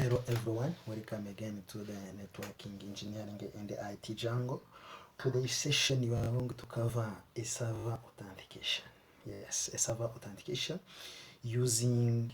Hello everyone, welcome again to the networking engineering and the IT jungle. Today's session you are going to cover a server authentication. Yes, a server authentication using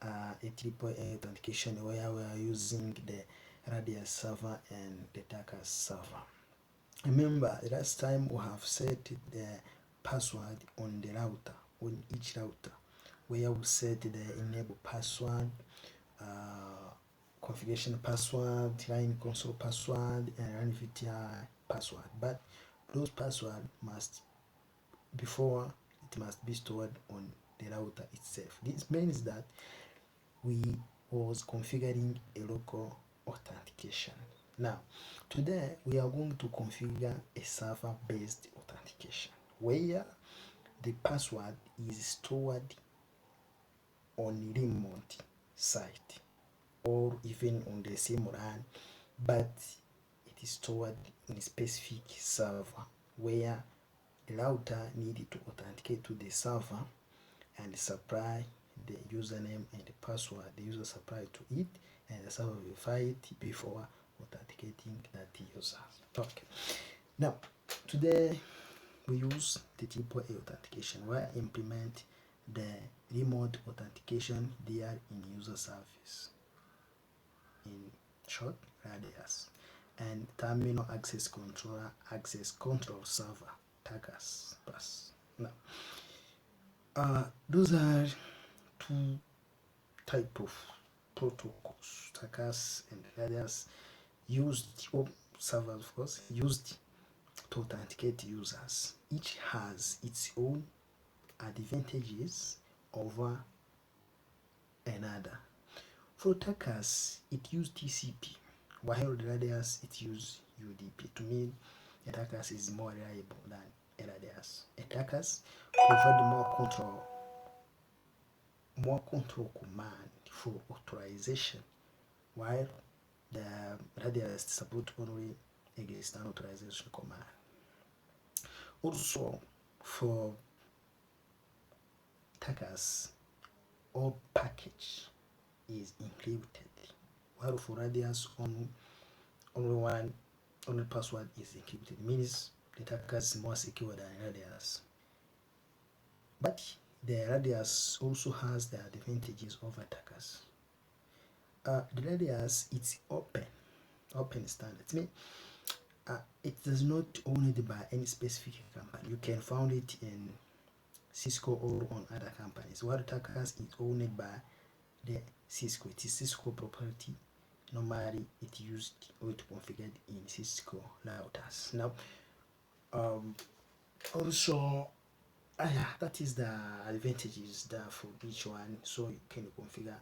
a AAA authentication where we are using the Radius server and the tacacs server. Remember, last time we have set the password on the router, on each router, where we set the enable password, configuration password, line console password, and run VTI password. But those passwords must, before it must be stored on the router itself. This means that we was configuring a local authentication. Now, today we are going to configure a server-based authentication where the password is stored on remote site or even on the same run, but it is stored in a specific server where the router needed to authenticate to the server and supply the username and the password the user supplied to it, and the server verify it before authenticating that user. Okay. Now, today we use the AAA authentication where I implement the remote authentication there in user service, in short Radius, and terminal access controller access control server tacacs plus. Now, those are two type of protocols, tacacs and Radius, used, or servers of course, used to authenticate users. Each has its own advantages over another. For tacacs, it used TCP, while the Radius it used UDP. To me, a tacacs is more reliable than a Radius. A tacacs provide more control command for authorization, while the Radius support only external authorization command. Also, for tacacs, all package is encrypted, while for Radius only password is encrypted. Means the tacacs is more secure than Radius. But the Radius also has the advantages over tacacs. The Radius it's open standard. It means it is not owned by any specific company. You can find it in Cisco or on other companies. While tacacs is owned by the Cisco. It is Cisco property. Normally it used or it configured in Cisco routers. Now, also that is the advantages there for each one. So you can configure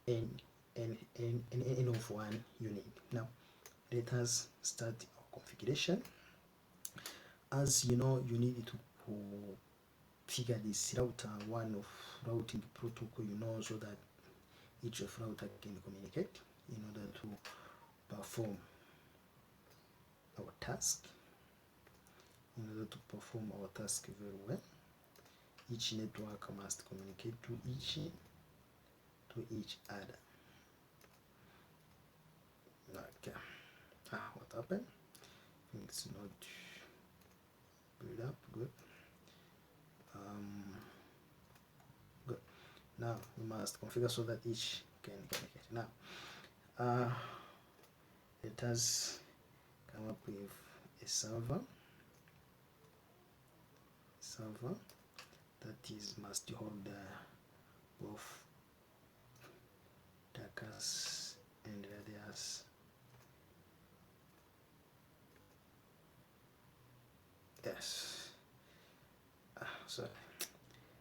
any of one you need. Now, let us start our configuration. As you know, you need to figure this router, one of routing protocol, so that each of router can communicate in order to perform our task. In order to perform our task very well, each network must communicate to each other. Okay. What happened? It's not build up. Good. Good. Now we must configure so that each can communicate. Now, let us come up with a server that is must hold both tacacs and Radius. Yes. Sorry,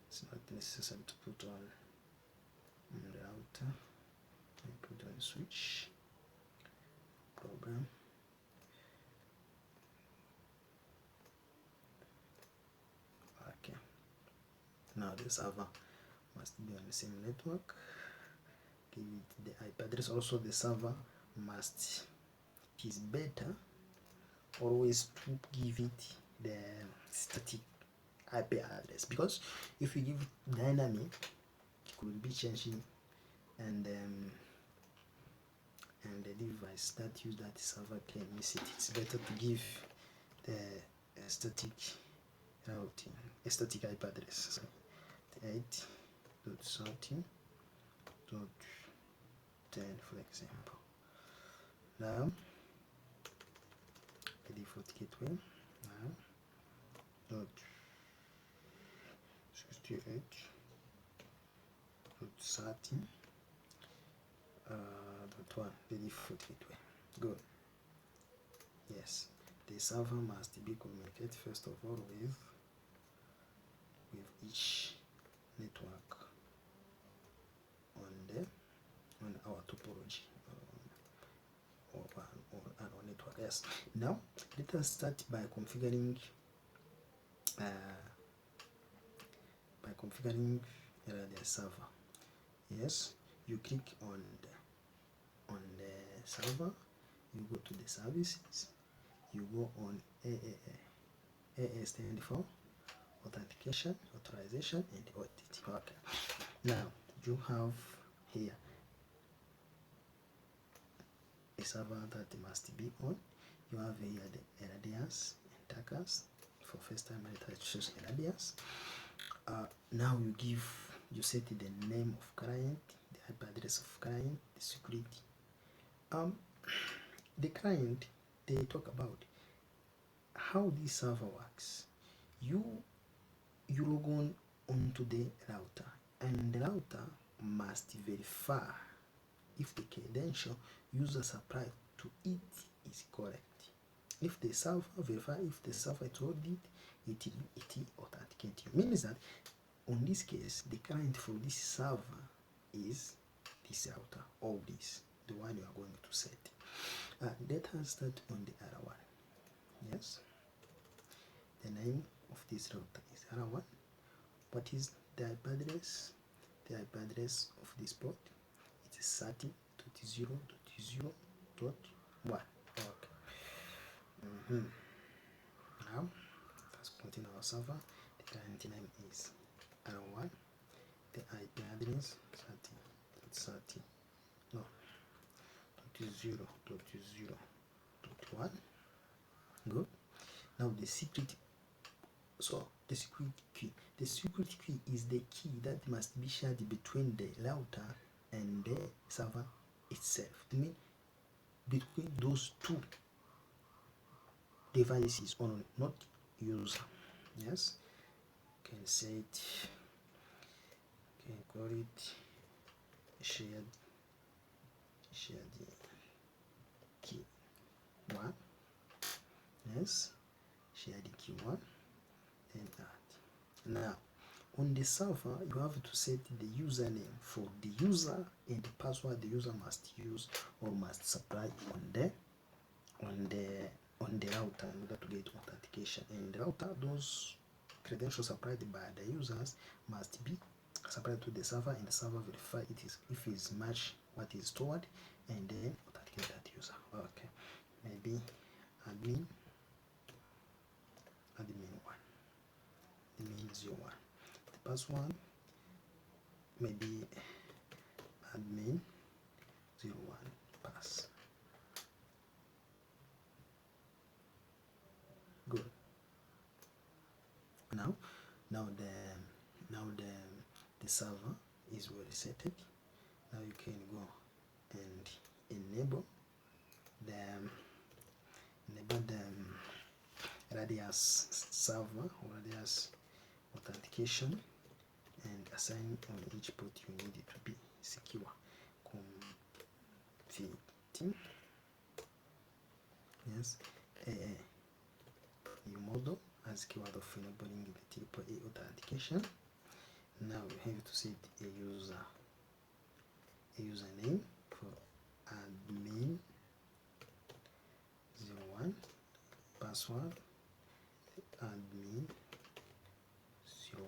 it's not necessary to put on the router. I put on switch program. Okay. Now the server must be on the same network. Give it the IP address. Also, the server must. It is better always to give it the static IP address, because if you give dynamic, it could be changing, and on the device that use that server can miss it. It's better to give the static routing, a static IP address. So 8.13.10, for example. Now the default gateway now dot 68.30 dot 1, the default gateway. Good. Yes, the server must be communicated first of all with each network on our topology or our network. Yes. Now let us start by configuring the server. Yes, you click on the server, you go to the services, you go on AAA. AA stands for authentication, authorization, and audit. Okay. Now you have here a server that must be on. You have here the radius and tacacs. For first time I choose radius. Now you set the name of client, the IP address of client, the security. The client, they talk about how this server works. You log on onto the router, and the router must verify if the credential user supplied to it is correct. If the server verify if the server told it authenticates you. Means that on this case, the client for this server is this router, all this, the one you are going to set. Let us start on the other one. Yes, the name of this router is R1. What is the IP address? The IP address of this port it is 30.0.0.1. Okay. Now let's put in our server. The client name is R1. The IP address 30.0.0.1. Good. Now the secret. So the secret key. The secret key is the key that must be shared between the router and the server itself. I mean, between those two devices only, not user. Yes, can say it. Can call it shared key 1. Yes, shared key 1. Then that. Now on the server you have to set the username for the user and the password the user must use or must supply on the router in order to get authentication. And the router, those credentials supplied by the users must be supplied to the server, and the server verify it is if it's match what is stored, and then authenticate that user. Okay, maybe admin 1, admin 01. The password maybe admin 01 pass. Good. Now the server is well set. Now you can go and enable the radius server or radius authentication and assign on each port you need it to be secure. Config. Yes, new model as keyword of enabling the AAA authentication. Now we have to set a username for admin 01, password admin 01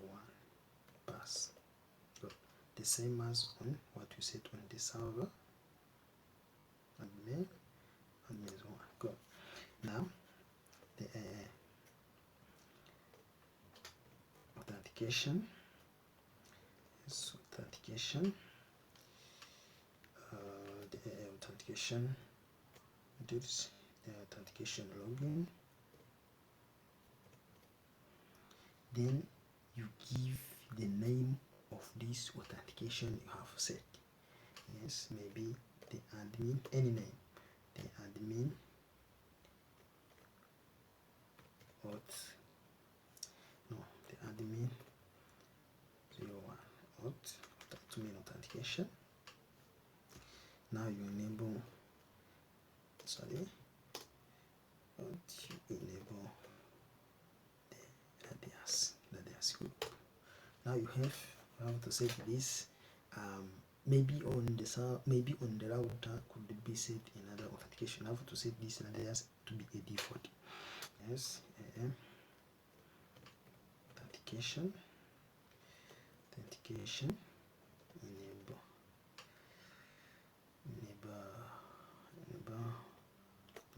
pass. Good. The same as on what we set on the server, admin 01. Good. Now the authentication. Yes, authentication. The authentication methods, the authentication login. Then you give the name of this authentication you have set. Yes, maybe the admin, any name, the admin auth, no, the admin 01 auth, to mean authentication. Now you enable, sorry, you enable the ADAS group. Now you have to set this. Maybe on the router could be set another authentication. I have to set this and others to be a default. Yes, authentication, enable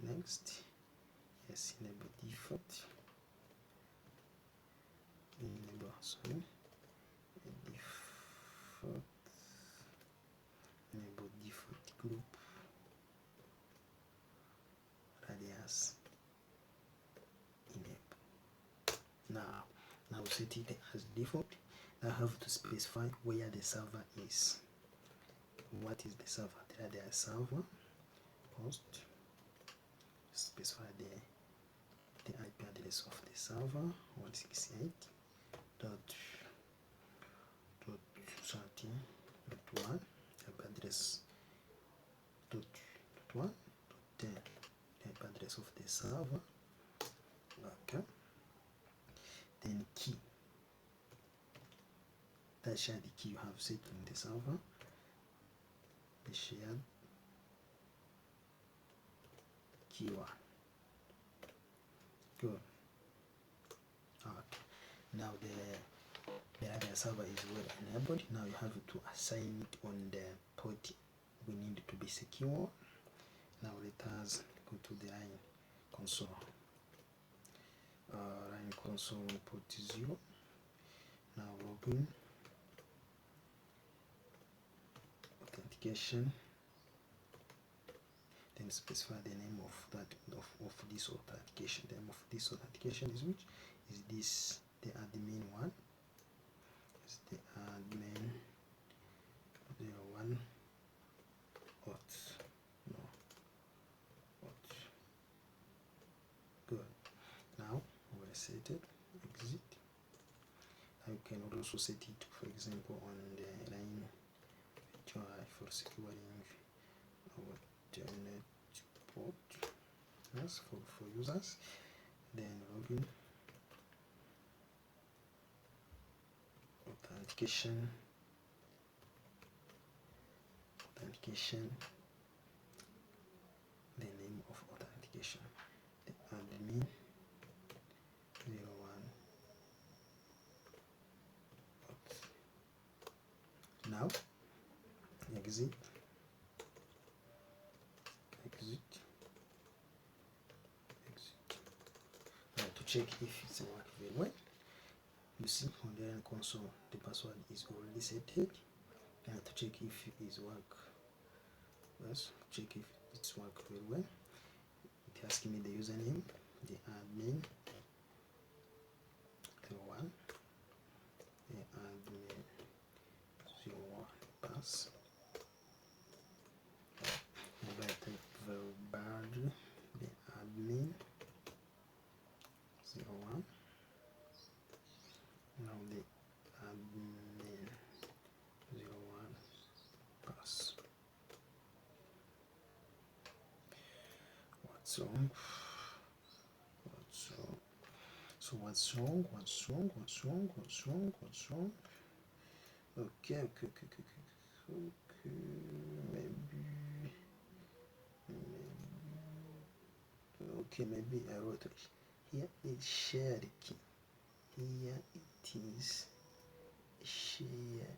next. Yes, enable default. Enable default group radius enable. Now set it as default. Now I have to specify where the server is. What is the server? The radius server host. Specify the IP address of the server 168.13.1, IP address .1.10, the IP address of the server. Okay. Then key. That shared key you have set on the server. The shared key one. Good. Okay. Now the other server is well enabled. Now you have to assign it on the port we need to be secure. Now let us go to the line console. Line console port 0. Now login, authentication. Then specify the name of this authentication. The name of this authentication is which? Is this the admin one? Is the admin 01 auth? No, auth. Good. Now we set it. Exit. Now you can also set it, for example, on the line for securing our internet port. Yes, for users. Then login, authentication, the name of authentication, the admin 01 auth. Now exit. Now to check if it's work very well, you see on the console the password is already set. Now to check if it is work, yes, check if it's work very well. It asks me the username, the admin 01, the admin 01 pass. If I type verbal, the admin 01. Now the admin 01 pass. What's wrong? So what's wrong? Okay, maybe I wrote it. Here is shared key. Here it is shared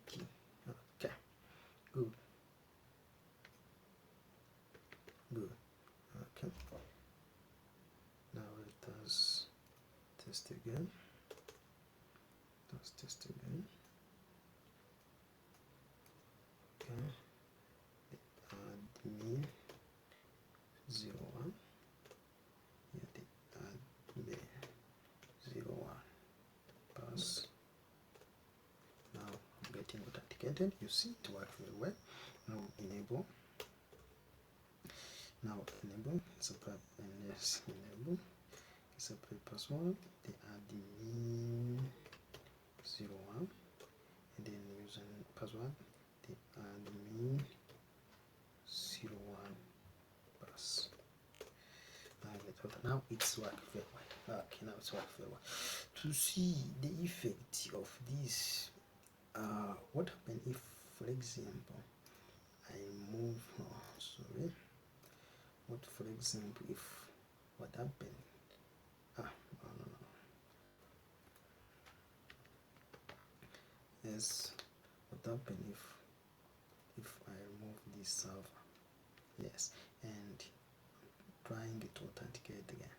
key. Okay, good. Okay. Now let us test again. Okay. implemented. You see it work very well. Now enable. Separate and yes, enable separate password, the admin 01, and then using password, the admin 01 pass. Now it's work very well. Okay, now it's work very well. To see the effect of this, what happen if, for example, I move, what, for example, if what happened, no. Yes, what happen if I remove this server, yes, and trying to authenticate again,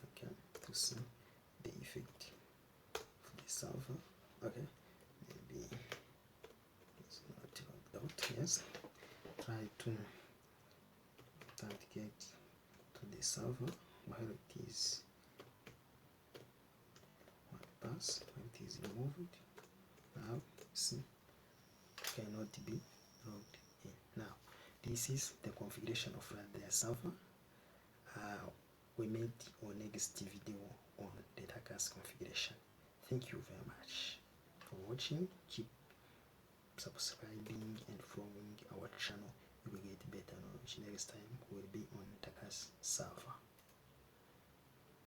okay, to see the effect of the server. Okay, maybe it's not worked out. Yes, try to authenticate to the server while it is pass, when it is removed. Now see, cannot be logged in. Now this is the configuration of their server. We made our next video on the tacacs configuration. Thank you very much for watching. Keep subscribing and following our channel. You will get better knowledge. Next time we'll be on tacacs server.